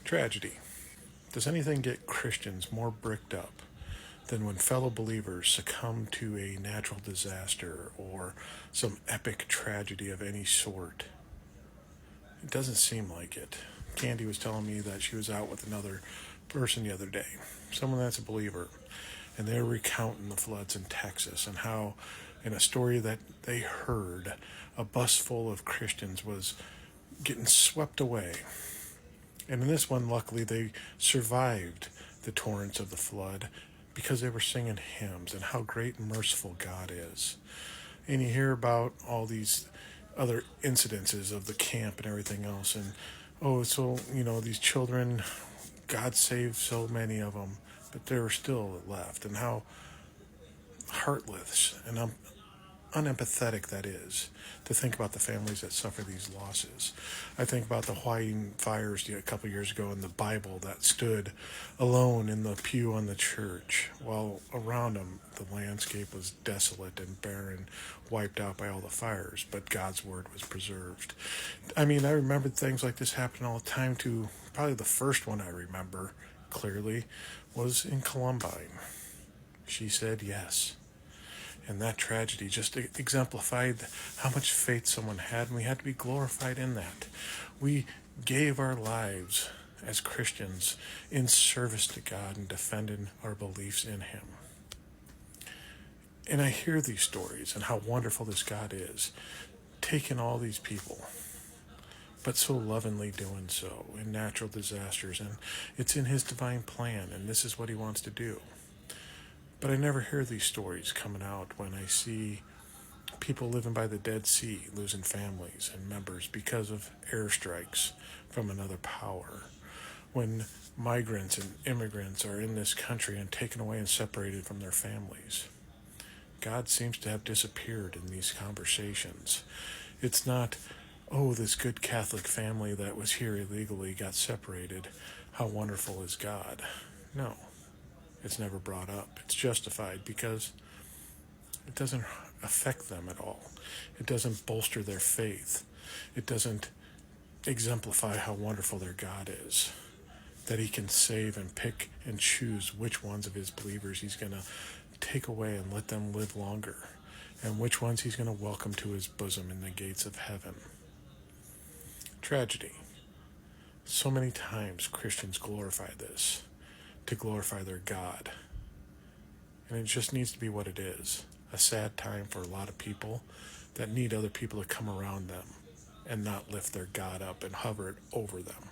Tragedy. Does anything get Christians more bricked up than when fellow believers succumb to a natural disaster or some epic tragedy of any sort? It doesn't seem like it. Candy was telling me that she was out with another person the other day, someone that's a believer, and they were recounting the floods in Texas and how, in a story that they heard, a bus full of Christians was getting swept away. And in this one, luckily, they survived the torrents of the flood because they were singing hymns and how great and merciful God is. And you hear about all these other incidences of the camp and everything else. And, oh, so, these children, God saved so many of them, but there were still left. And how heartless and unempathetic that is to think about the families that suffer these losses. I think about the Hawaiian fires a couple years ago in the Bible that stood alone in the pew on the church, while around them the landscape was desolate and barren, wiped out by all the fires, but God's word was preserved. I mean, I remember things like this happening all the time too. Probably the first one I remember clearly was in Columbine. She said yes. And that tragedy just exemplified how much faith someone had, and we had to be glorified in that. We gave our lives as Christians in service to God and defending our beliefs in Him. And I hear these stories and how wonderful this God is, taking all these people, but so lovingly doing so in natural disasters. And it's in His divine plan, and this is what He wants to do. But I never hear these stories coming out when I see people living by the Dead Sea losing families and members because of airstrikes from another power. When migrants and immigrants are in this country and taken away and separated from their families. God seems to have disappeared in these conversations. It's not, oh, this good Catholic family that was here illegally got separated. How wonderful is God? No. It's never brought up. It's justified because it doesn't affect them at all. It doesn't bolster their faith. It doesn't exemplify how wonderful their God is. That He can save and pick and choose which ones of His believers He's going to take away and let them live longer, and which ones He's going to welcome to His bosom in the gates of heaven. Tragedy. So many times Christians glorify this, to glorify their God. And it just needs to be what it is. A sad time for a lot of people that need other people to come around them and not lift their God up and hover it over them.